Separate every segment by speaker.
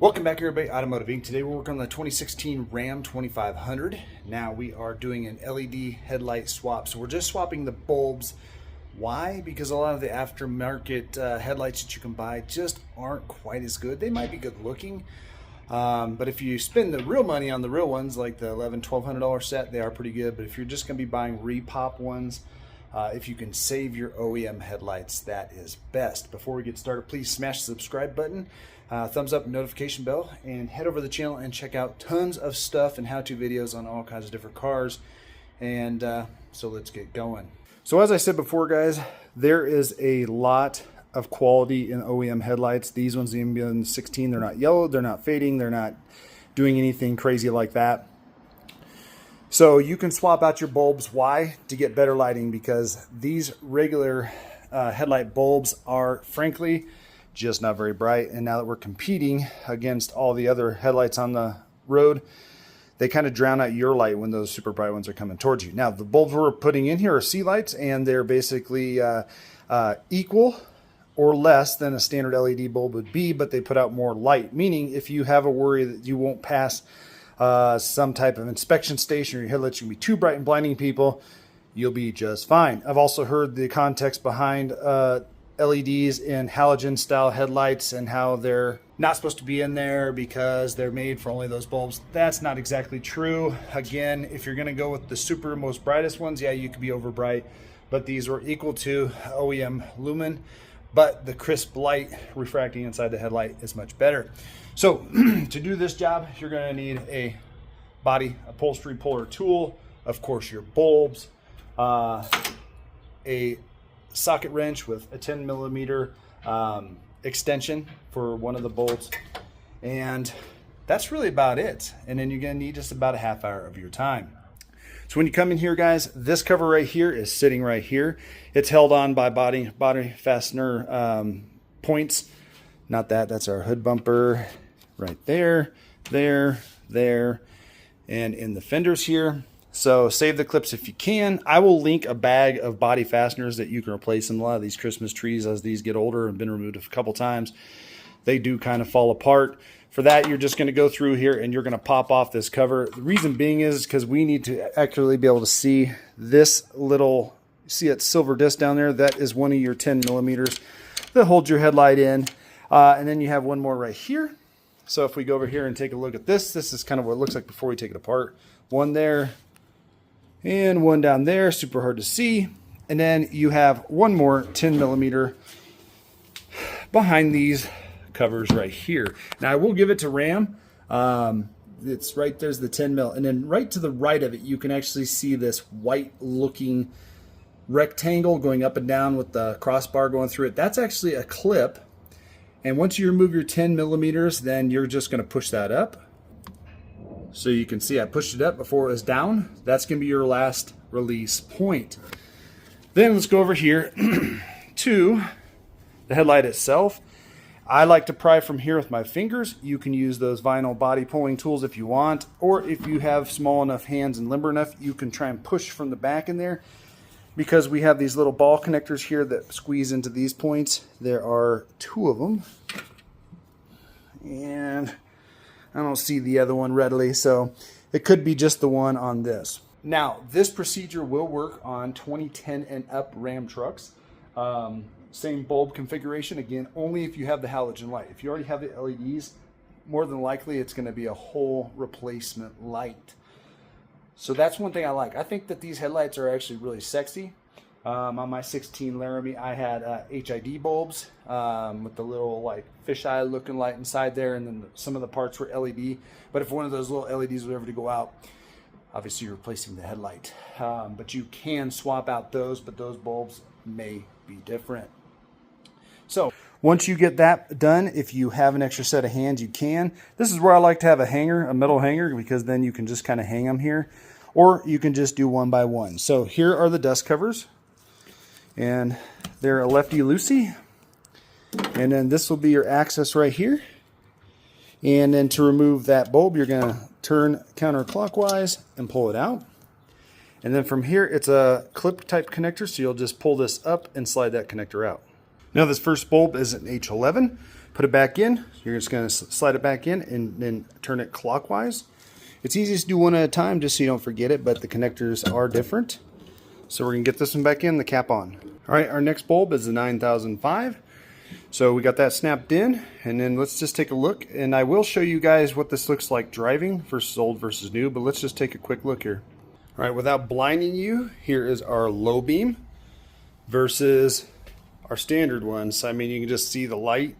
Speaker 1: Welcome back everybody, Automotive Inc. Today we're working on the 2016 Ram 2500. Now we are doing an LED headlight swap. So we're just swapping the bulbs. Why? Because a lot of the aftermarket headlights that you can buy just aren't quite as good. They might be good looking, but if you spend the real money on the real ones, like the $1,100-$1,200 set, they are pretty good. But if you're just going to be buying repop ones, if you can save your OEM headlights, that is best. Before we get started, please smash the subscribe button, thumbs up, notification bell, and head over to the channel and check out tons of stuff and how-to videos on all kinds of different cars. And so let's get going. So as I said before, guys, there is a lot of quality in OEM headlights. These ones, even in the 16, they're not yellow, they're not fading, they're not doing anything crazy like that. So you can swap out your bulbs. Why? To get better lighting, because these regular headlight bulbs are frankly just not very bright. And now that we're competing against all the other headlights on the road, they kind of drown out your light when those super bright ones are coming towards you. Now the bulbs we're putting in here are C lights, and they're basically equal or less than a standard LED bulb would be, but they put out more light, meaning if you have a worry that you won't pass some type of inspection station, or your headlights can be too bright and blinding people, you'll be just fine. I've also heard the context behind LEDs in halogen style headlights and how they're not supposed to be in there because they're made for only those bulbs. That's not exactly true. Again, if you're going to go with the super most brightest ones, yeah, you could be over bright, but these were equal to OEM lumen, but the crisp light refracting inside the headlight is much better. So to do this job, you're going to need a body upholstery puller tool, of course your bulbs, a socket wrench with a 10 millimeter extension for one of the bolts, and that's really about it. And then you're going to need just about a half hour of your time. So when you come in here, guys, this cover right here is sitting right here. It's held on by body fastener points. Not that, that's our hood bumper right there, there, and in the fenders here. So save the clips if you can. I will link a bag of body fasteners that you can replace in a lot of these Christmas trees as these get older and been removed a couple times. They do kind of fall apart. For that, you're just going to go through here and you're going to pop off this cover. The reason being is because we need to accurately be able to see this little, see that silver disc down there? That is one of your 10 millimeters that holds your headlight in. And then you have one more right here. So if we go over here and take a look at this, this is kind of what it looks like before we take it apart. One there and one down there, super hard to see. And then you have one more 10 millimeter behind these covers right here. Now I will give it to Ram. It's right there's the 10 mil, and then right to the right of it you can actually see this white looking rectangle going up and down with the crossbar going through it. That's actually a clip, and once you remove your 10 millimeters, then you're just going to push that up. So you can see I pushed it up before it was down. That's going to be your last release point. Then let's go over here to the headlight itself. I like to pry from here with my fingers. You can use those vinyl body pulling tools if you want, or if you have small enough hands and limber enough, you can try and push from the back in there, because we have these little ball connectors here that squeeze into these points. There are two of them, and I don't see the other one readily, so it could be just the one on this. Now, this procedure will work on 2010 and up Ram trucks. Same bulb configuration, again, only if you have the halogen light. If you already have the LEDs, more than likely it's going to be a whole replacement light. So that's one thing I like. I think that these headlights are actually really sexy. On my 16 Laramie, I had HID bulbs with the little like fisheye looking light inside there, and then some of the parts were LED. But if one of those little LEDs were ever to go out, obviously you're replacing the headlight. But you can swap out those, but those bulbs may be different. So once you get that done, if you have an extra set of hands, you can. This is where I like to have a hanger, a metal hanger, because then you can just kind of hang them here, or you can just do one by one. So here are the dust covers, and they're a lefty-loosey. And then this will be your access right here. And then to remove that bulb, you're going to turn counterclockwise and pull it out. And then from here, it's a clip type connector, so you'll just pull this up and slide that connector out. Now this first bulb is an H11. Put it back in. You're just going to slide it back in and then turn it clockwise. It's easiest to do one at a time just so you don't forget it, but the connectors are different. So we're going to get this one back in, the cap on. All right, our next bulb is the 9005. So we got that snapped in, and then let's just take a look. And I will show you guys what this looks like driving versus old versus new, but let's just take a quick look here. All right, without blinding you, here is our low beam versus our standard ones. I mean, you can just see the light,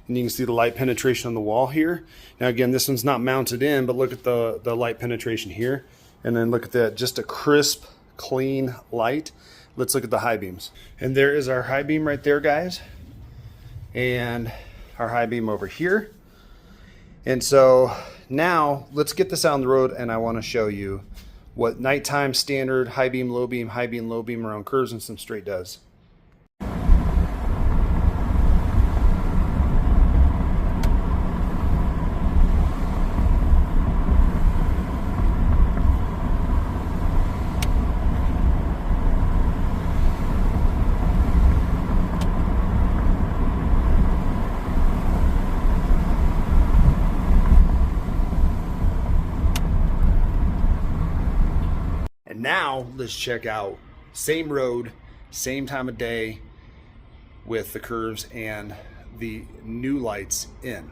Speaker 1: and you can see the light penetration on the wall here. Now again, this one's not mounted in, but look at the light penetration here. And then look at that, just a crisp, clean light. Let's look at the high beams. And there is our high beam right there, guys. And our high beam over here. And so now let's get this out on the road, and I want to show you what nighttime standard high beam, low beam around curves and some straight does. Now let's check out same road, same time of day with the curves and the new lights in.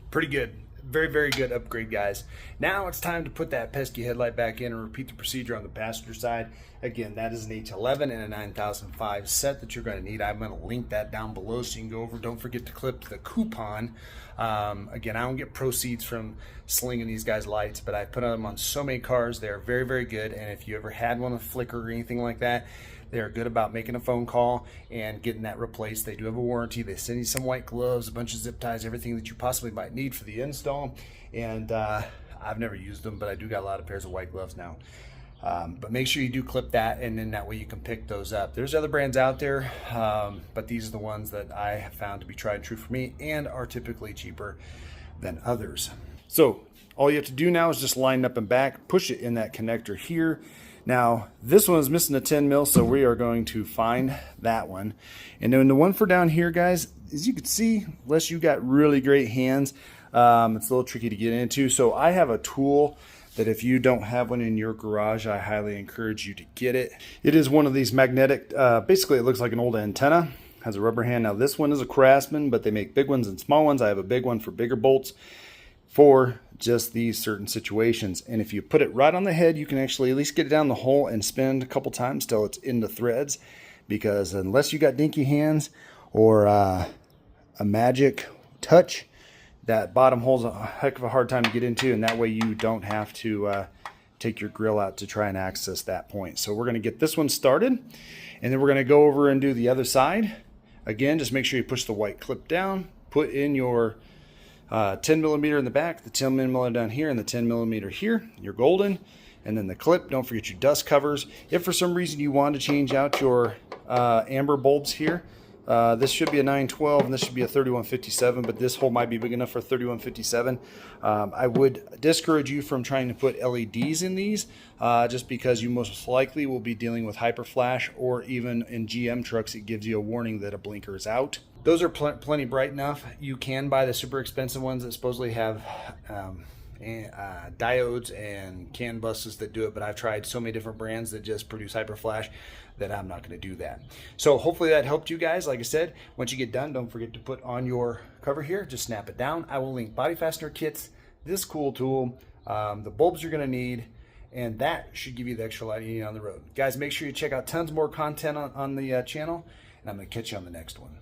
Speaker 1: Pretty good. Very, very good upgrade, guys. Now it's time to put that pesky headlight back in and repeat the procedure on the passenger side. Again, that is an H11 and a 9005 set that you're going to need. I'm going to link that down below so you can go over. Don't forget to clip the coupon. Again, I don't get proceeds from slinging these guys' lights, but I put them on so many cars. They're very, very good. And if you ever had one with flicker or anything like that, they're good about making a phone call and getting that replaced. They do have a warranty. They send you some white gloves, a bunch of zip ties, everything that you possibly might need for the install. And I've never used them, but I do got a lot of pairs of white gloves now. But make sure you do clip that, and then that way you can pick those up. There's other brands out there, but these are the ones that I have found to be tried and true for me and are typically cheaper than others. So all you have to do now is just line up and back, push it in that connector here. Now, this one is missing a 10 mil, so we are going to find that one. And then the one for down here, guys, as you can see, unless you got really great hands, it's a little tricky to get into. So I have a tool that if you don't have one in your garage, I highly encourage you to get it. It is one of these magnetic, basically it looks like an old antenna, has a rubber hand. Now this one is a Craftsman, but they make big ones and small ones. I have a big one for bigger bolts for just these certain situations. And if you put it right on the head, you can actually at least get it down the hole and spin a couple times till it's in the threads, because unless you got dinky hands or a magic touch, that bottom hole's a heck of a hard time to get into, and that way you don't have to take your grill out to try and access that point. So we're going to get this one started, and then we're going to go over and do the other side. Again, just make sure you push the white clip down, put in your 10 millimeter in the back, the 10 millimeter down here, and the 10 millimeter here. You're golden. And then the clip, don't forget your dust covers. If for some reason you want to change out your amber bulbs here, this should be a 912 and this should be a 3157, but this hole might be big enough for 3157. I would discourage you from trying to put LEDs in these, just because you most likely will be dealing with hyper flash, or even in GM trucks it gives you a warning that a blinker is out. Those are plenty bright enough. You can buy the super expensive ones that supposedly have diodes and CAN buses that do it, but I've tried so many different brands that just produce hyper flash that I'm not going to do that. So hopefully that helped you guys. Like I said, once you get done, don't forget to put on your cover here. Just snap it down. I will link body fastener kits, this cool tool, the bulbs you're going to need, and that should give you the extra light you need on the road. Guys, make sure you check out tons more content on the channel, and I'm going to catch you on the next one.